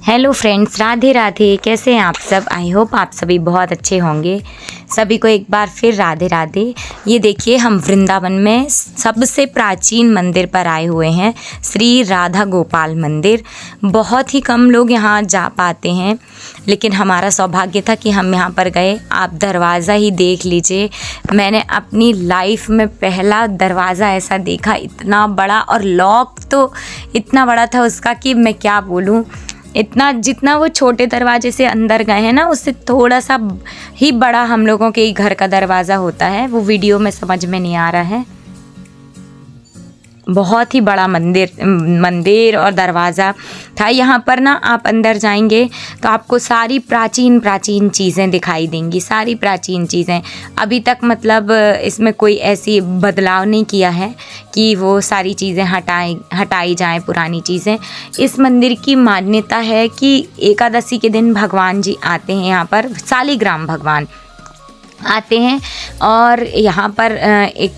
Hello friends, Radhe Radhe. कैसे हैं आप सब? आई होप आप सभी बहुत अच्छे होंगे। सभी को एक बार फिर राधे राधे। ये देखिए, हम वृंदावन में सबसे प्राचीन मंदिर पर आए हुए हैं, श्री राधा गोपाल मंदिर। बहुत ही कम लोग यहाँ जा पाते हैं, लेकिन हमारा सौभाग्य था कि हम यहाँ पर गए। आप दरवाज़ा ही देख लीजिए। मैंने अपनी लाइफ में पहला दरवाज़ा ऐसा देखा, इतना बड़ा, और लॉक तो इतना बड़ा था उसका कि मैं क्या बोलूँ। इतना, जितना वो छोटे दरवाजे से अंदर गए हैं ना, उससे थोड़ा सा ही बड़ा हम लोगों के घर का दरवाज़ा होता है। वो वीडियो में समझ में नहीं आ रहा है। बहुत ही बड़ा मंदिर और दरवाज़ा था। यहाँ पर ना आप अंदर जाएंगे तो आपको सारी प्राचीन चीज़ें दिखाई देंगी, सारी प्राचीन चीज़ें। अभी तक मतलब इसमें कोई ऐसी बदलाव नहीं किया है कि वो सारी चीज़ें हटाई जाएं, पुरानी चीज़ें। इस मंदिर की मान्यता है कि एकादशी के दिन भगवान जी आते हैं यहाँ पर, शालिग्राम भगवान आते हैं। और यहाँ पर एक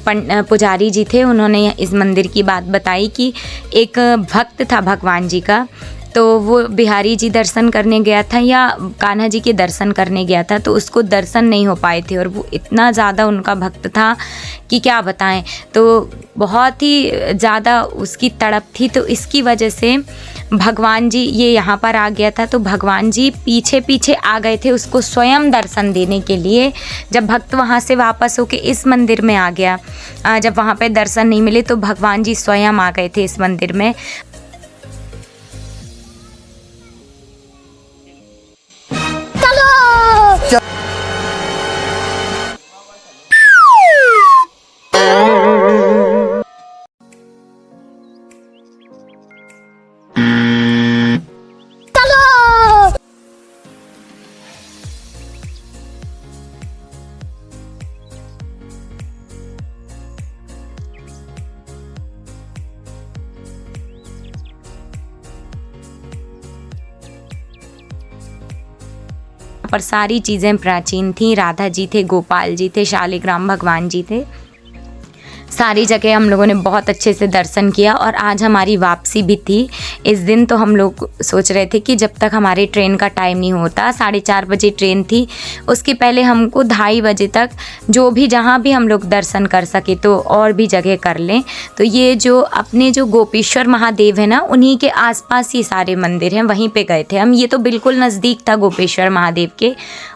पुजारी जी थे, उन्होंने इस मंदिर की बात बताई कि एक भक्त था भगवान जी का, तो वो बिहारी जी दर्शन करने गया था या कान्हा जी के दर्शन करने गया था, तो उसको दर्शन नहीं हो पाए थे। और वो इतना ज़्यादा उनका भक्त था कि क्या बताएं। तो बहुत ही ज़्यादा उसकी तड़प थी, तो इसकी वजह से भगवान जी ये यहाँ पर आ गया था। तो भगवान जी पीछे पीछे आ गए थे उसको स्वयं दर्शन देने के लिए। जब भक्त वहाँ से वापस होके इस मंदिर में आ गया, जब वहाँ पे दर्शन नहीं मिले, तो भगवान जी स्वयं आ गए थे इस मंदिर में। पर सारी चीज़ें प्राचीन थी। राधा जी थे, गोपाल जी थे, शालिग्राम भगवान जी थे। सारी जगह हम लोगों ने बहुत अच्छे से दर्शन किया। और आज हमारी वापसी भी थी। इस दिन तो हम लोग सोच रहे थे कि जब तक हमारे ट्रेन का टाइम नहीं होता, 4:30 बजे ट्रेन थी, उसके पहले हमको 2:30 बजे तक जो भी, जहाँ भी हम लोग दर्शन कर सके तो और भी जगह कर लें। तो ये जो अपने जो गोपेश्वर महादेव है ना, उन्हीं के आसपास ये सारे मंदिर हैं, वहीं पे गए थे हम। ये तो बिल्कुल नज़दीक था गोपेश्वर महादेव के।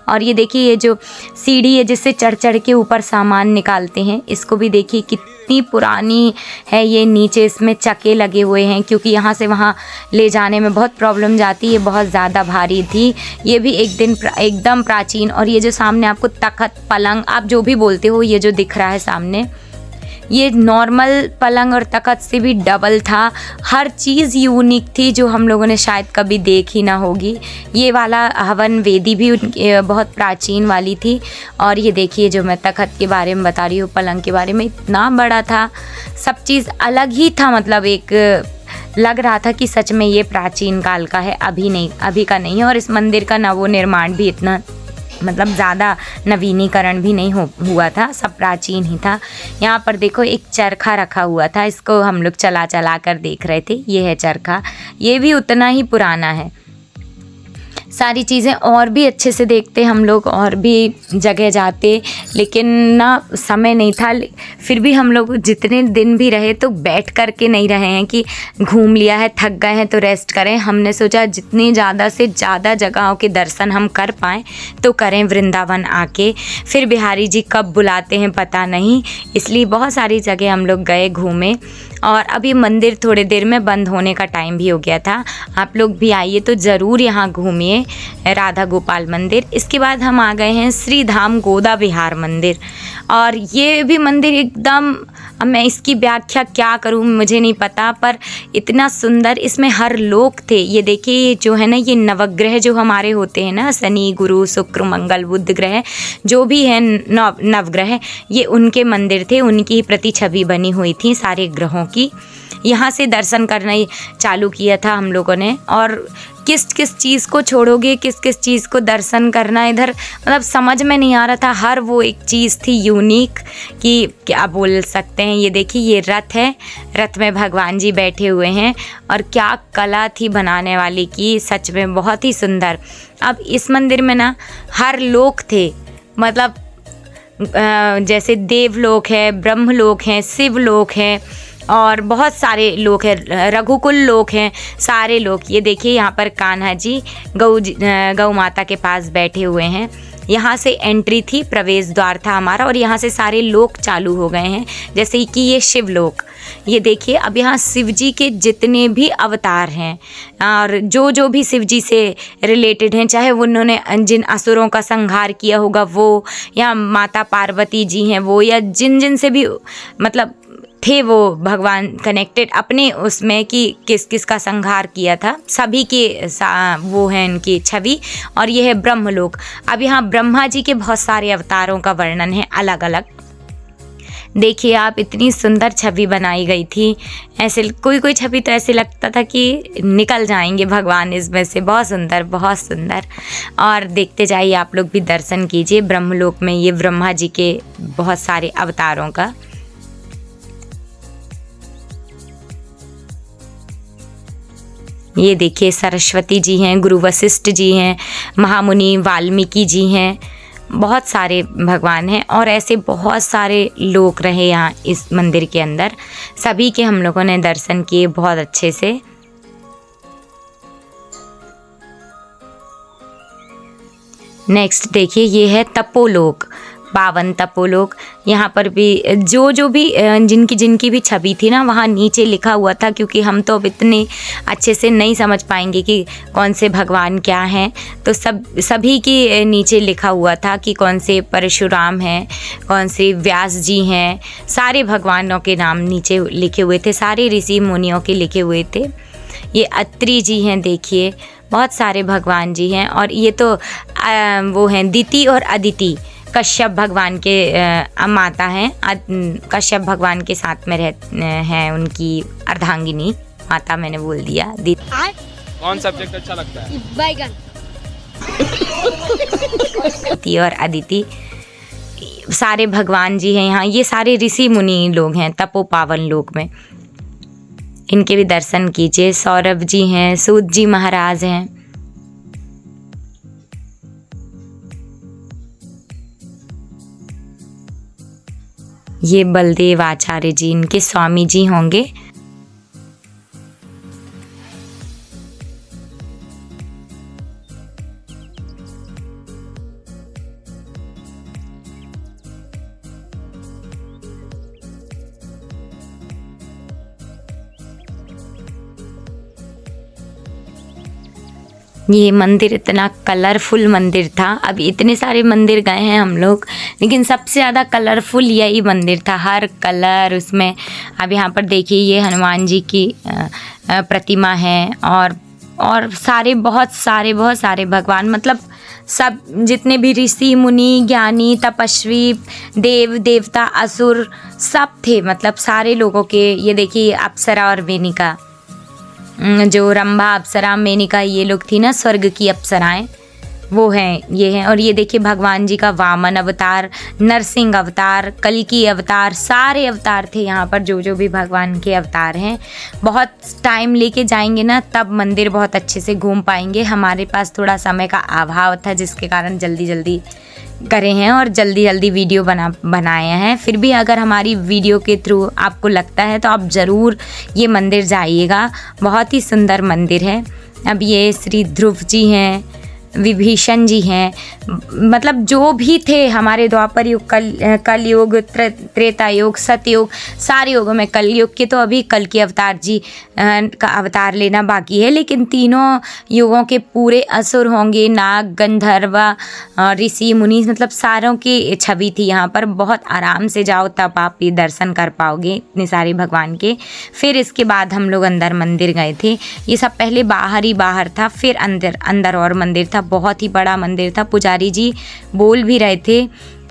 और ये देखिए, ये जो सीढ़ी है जिससे चढ़ चढ़ के ऊपर सामान निकालते हैं, इसको भी देखिए कितनी पुरानी है। ये नीचे इसमें चक्के लगे हुए हैं, क्योंकि यहाँ से वहाँ ले जाने में बहुत प्रॉब्लम जाती है, बहुत ज़्यादा भारी थी। ये भी एकदम प्राचीन। और ये जो सामने आपको तख्त, पलंग, आप जो भी बोलते हो, ये जो दिख रहा है सामने, ये नॉर्मल पलंग और तख्त से भी डबल था। हर चीज़ यूनिक थी जो हम लोगों ने शायद कभी देखी ना होगी। ये वाला हवन वेदी भी बहुत प्राचीन वाली थी। और ये देखिए, जो मैं तख्त के बारे में बता रही हूँ, पलंग के बारे में, इतना बड़ा था, सब चीज़ अलग ही था। मतलब एक लग रहा था कि सच में ये प्राचीन काल का है, अभी का नहीं है। और इस मंदिर का नवोनिर्माण भी इतना, मतलब ज़्यादा नवीनीकरण भी नहीं हुआ था, सब प्राचीन ही था। यहाँ पर देखो, एक चरखा रखा हुआ था, इसको हम लोग चला कर देख रहे थे। ये है चरखा, ये भी उतना ही पुराना है। सारी चीज़ें और भी अच्छे से देखते हम लोग, और भी जगह जाते, लेकिन ना समय नहीं था। फिर भी हम लोग जितने दिन भी रहे तो बैठ कर के नहीं रहे हैं कि घूम लिया है, थक गए हैं तो रेस्ट करें। हमने सोचा जितनी ज़्यादा से ज़्यादा जगहों के दर्शन हम कर पाएँ तो करें वृंदावन आके। फिर बिहारी जी कब बुलाते हैं पता नहीं, इसलिए बहुत सारी जगह हम लोग गए, घूमे। और अभी मंदिर थोड़ी देर में बंद होने का टाइम भी हो गया था। आप लोग भी आइए तो ज़रूर यहाँ घूमिए, राधा गोपाल मंदिर। इसके बाद हम आ गए हैं श्री धाम गोदा विहार मंदिर। और ये भी मंदिर एकदम, अब मैं इसकी व्याख्या क्या करूँ मुझे नहीं पता, पर इतना सुंदर, इसमें हर लोक थे। ये देखिए, ये जो है ना, ये नवग्रह जो हमारे होते हैं ना, शनि, गुरु, शुक्र, मंगल, बुध ग्रह, जो भी है नवग्रह, ये उनके मंदिर थे, उनकी ही प्रति छवि बनी हुई थी सारे ग्रहों की। यहाँ से दर्शन करना ही चालू किया था हम लोगों ने। और किस किस चीज़ को छोड़ोगे, किस किस चीज़ को दर्शन करना, इधर मतलब समझ में नहीं आ रहा था। हर वो एक चीज़ थी यूनिक कि क्या बोल सकते हैं। ये देखिए ये रथ है, रथ में भगवान जी बैठे हुए हैं और क्या कला थी बनाने वाली की, सच में बहुत ही सुंदर। अब इस मंदिर में ना हर लोक थे, मतलब जैसे देवलोक है, ब्रह्मलोक हैं, शिवलोक हैं और बहुत सारे लोक हैं, रघुकुल लोक हैं, सारे लोक। ये देखिए यहाँ पर कान्हा जी गौ माता के पास बैठे हुए हैं। यहाँ से एंट्री थी, प्रवेश द्वार था हमारा और यहाँ से सारे लोक चालू हो गए हैं, जैसे कि ये शिवलोक। ये देखिए अब यहाँ शिव जी के जितने भी अवतार हैं और जो भी शिव जी से रिलेटेड हैं, चाहे उन्होंने जिन असुरों का संहार किया होगा वो, या माता पार्वती जी हैं वो, या जिन से भी मतलब थे वो भगवान कनेक्टेड अपने उसमें कि किस किस का संहार किया था, सभी के वो हैं इनकी छवि। और ये है ब्रह्मलोक। अब यहाँ ब्रह्मा जी के बहुत सारे अवतारों का वर्णन है अलग अलग। देखिए आप, इतनी सुंदर छवि बनाई गई थी, ऐसे कोई छवि तो ऐसे लगता था कि निकल जाएंगे भगवान इसमें से। बहुत सुंदर, बहुत सुंदर। और देखते जाइए आप लोग भी, दर्शन कीजिए ब्रह्मलोक में ये ब्रह्मा जी के बहुत सारे अवतारों का। ये देखिए सरस्वती जी हैं, गुरु वशिष्ठ जी हैं, महामुनि वाल्मीकि जी हैं, बहुत सारे भगवान हैं और ऐसे बहुत सारे लोग रहे यहाँ इस मंदिर के अंदर। सभी के हम लोगों ने दर्शन किए बहुत अच्छे से। नेक्स्ट देखिए ये है तपोलोक, 52 तपोलोक। यहाँ पर भी जो भी जिनकी भी छवि थी ना, वहाँ नीचे लिखा हुआ था, क्योंकि हम तो अब इतने अच्छे से नहीं समझ पाएंगे कि कौन से भगवान क्या हैं, तो सभी के नीचे लिखा हुआ था कि कौन से परशुराम हैं, कौन से व्यास जी हैं, सारे भगवानों के नाम नीचे लिखे हुए थे, सारे ऋषि मुनियों के लिखे हुए थे। ये अत्रि जी हैं, देखिए बहुत सारे भगवान जी हैं। और ये तो वो हैं दिति और अदिति, कश्यप भगवान के माता हैं, कश्यप भगवान के साथ में हैं उनकी अर्धांगिनी माता, मैंने बोल दिया। कौन सब्जेक्ट अच्छा लगता है? बैगन। दिति और अदिति सारे भगवान जी हैं यहाँ। ये सारे ऋषि मुनि लोग हैं तपोपावन लोक में, इनके भी दर्शन कीजिए। सौरभ जी हैं, सूत जी महाराज हैं। ये बलदेव आचार्य जी, इनके स्वामी जी होंगे। ये मंदिर इतना कलरफुल मंदिर था। अब इतने सारे मंदिर गए हैं हम लोग, लेकिन सबसे ज़्यादा कलरफुल यही मंदिर था, हर कलर उसमें। अब यहाँ पर देखिए ये हनुमान जी की प्रतिमा है और सारे बहुत सारे भगवान, मतलब सब जितने भी ऋषि मुनि ज्ञानी तपस्वी देव देवता असुर सब थे, मतलब सारे लोगों के। ये देखिए अप्सरा और मेनिका, जो रंभा अप्सरा मेनिका ये लोग थी ना, स्वर्ग की अप्सराएं, वो हैं ये हैं। और ये देखिए भगवान जी का वामन अवतार, नरसिंह अवतार, कल्कि अवतार, सारे अवतार थे यहाँ पर, जो भी भगवान के अवतार हैं। बहुत टाइम लेके जाएंगे ना तब मंदिर बहुत अच्छे से घूम पाएंगे। हमारे पास थोड़ा समय का अभाव था, जिसके कारण जल्दी करे हैं और जल्दी वीडियो बनाए हैं। फिर भी अगर हमारी वीडियो के थ्रू आपको लगता है तो आप ज़रूर ये मंदिर जाइएगा, बहुत ही सुंदर मंदिर है। अब ये श्री ध्रुव जी हैं, विभीषण जी हैं, मतलब जो भी थे हमारे द्वापर युग, कलयुग, त्रेता युग, सतयुग, सारे युगों में। कलयुग के तो अभी कल के अवतार जी का अवतार लेना बाकी है, लेकिन तीनों युगों के पूरे असुर होंगे, नाग, गंधर्व, ऋषि मुनि, मतलब सारों की छवि थी यहाँ पर। बहुत आराम से जाओ तब आप ये दर्शन कर पाओगे इतने सारे भगवान के। फिर इसके बाद हम लोग अंदर मंदिर गए थे। ये सब पहले बाहर ही बाहर था, फिर अंदर और मंदिर था। बहुत ही बड़ा मंदिर था। पुजारी जी बोल भी रहे थे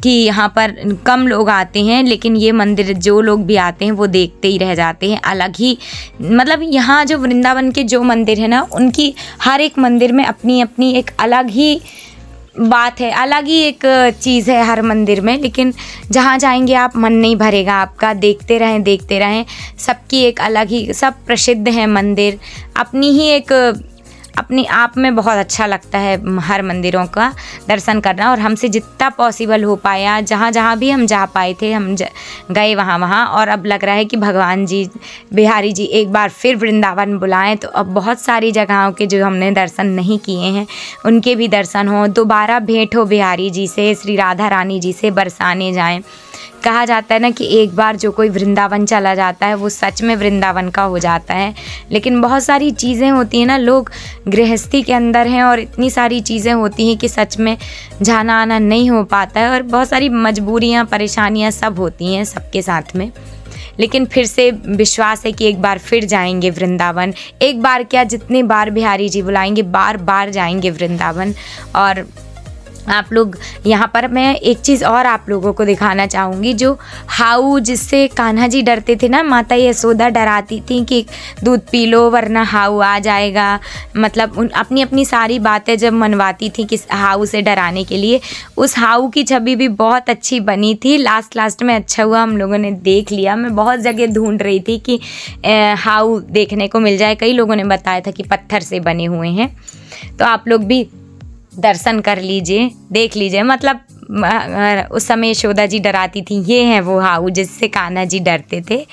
कि यहाँ पर कम लोग आते हैं, लेकिन ये मंदिर जो लोग भी आते हैं वो देखते ही रह जाते हैं। अलग ही मतलब यहाँ जो वृंदावन के जो मंदिर है ना, उनकी हर एक मंदिर में अपनी अपनी एक अलग ही बात है, अलग ही एक चीज़ है हर मंदिर में। लेकिन जहाँ जाएंगे आप मन नहीं भरेगा आपका, देखते रहें। सबकी एक अलग ही, सब प्रसिद्ध है मंदिर, अपनी ही एक अपने आप में बहुत अच्छा लगता है हर मंदिरों का दर्शन करना। और हमसे जितना पॉसिबल हो पाया, जहाँ भी हम जा पाए थे हम गए वहाँ। और अब लग रहा है कि भगवान जी, बिहारी जी एक बार फिर वृंदावन बुलाएं, तो अब बहुत सारी जगहों के जो हमने दर्शन नहीं किए हैं उनके भी दर्शन हो, दोबारा भेंट हो बिहारी जी से, श्री राधा रानी जी से बरसाने जाएं। कहा जाता है ना कि एक बार जो कोई वृंदावन चला जाता है वो सच में वृंदावन का हो जाता है। लेकिन बहुत सारी चीज़ें होती हैं ना, लोग गृहस्थी के अंदर हैं और इतनी सारी चीज़ें होती हैं कि सच में जाना आना नहीं हो पाता है, और बहुत सारी मजबूरियाँ, परेशानियाँ सब होती हैं सबके साथ में। लेकिन फिर से विश्वास है कि एक बार फिर जाएंगे वृंदावन। एक बार क्या, जितने बार बिहारी जी बुलाएंगे बार बार जाएंगे वृंदावन। और आप लोग यहाँ पर मैं एक चीज़ और आप लोगों को दिखाना चाहूँगी, जो हाउ जिससे कान्हा जी डरते थे ना, माता यशोदा डराती थी कि दूध पी लो वरना हाउ आ जाएगा। मतलब अपनी अपनी सारी बातें जब मनवाती थी कि हाउ से डराने के लिए, उस हाउ की छवि भी बहुत अच्छी बनी थी। लास्ट में अच्छा हुआ हम लोगों ने देख लिया। मैं बहुत जगह ढूंढ रही थी कि हाउ देखने को मिल जाए। कई लोगों ने बताया था कि पत्थर से बने हुए हैं, तो आप लोग भी दर्शन कर लीजिए, देख लीजिए। मतलब उस समय यशोदा जी डराती थी, ये हैं वो हाउ जिससे कान्हा जी डरते थे।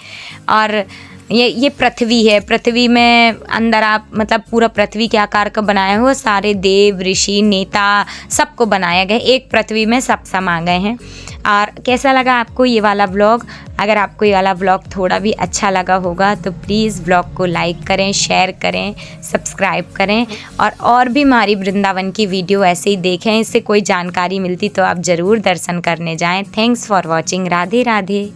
और ये पृथ्वी है, पृथ्वी में अंदर आप मतलब पूरा पृथ्वी के आकार का बनाया हुआ, सारे देव ऋषि नेता सबको बनाया गया, एक पृथ्वी में सब समा गए हैं। और कैसा लगा आपको ये वाला व्लॉग? अगर आपको ये वाला व्लॉग थोड़ा भी अच्छा लगा होगा तो प्लीज़ व्लॉग को लाइक करें, शेयर करें, सब्सक्राइब करें। और भी हमारी वृंदावन की वीडियो ऐसे ही देखें, इससे कोई जानकारी मिलती तो आप ज़रूर दर्शन करने जाएं। Thanks for watching. Radhe Radhe.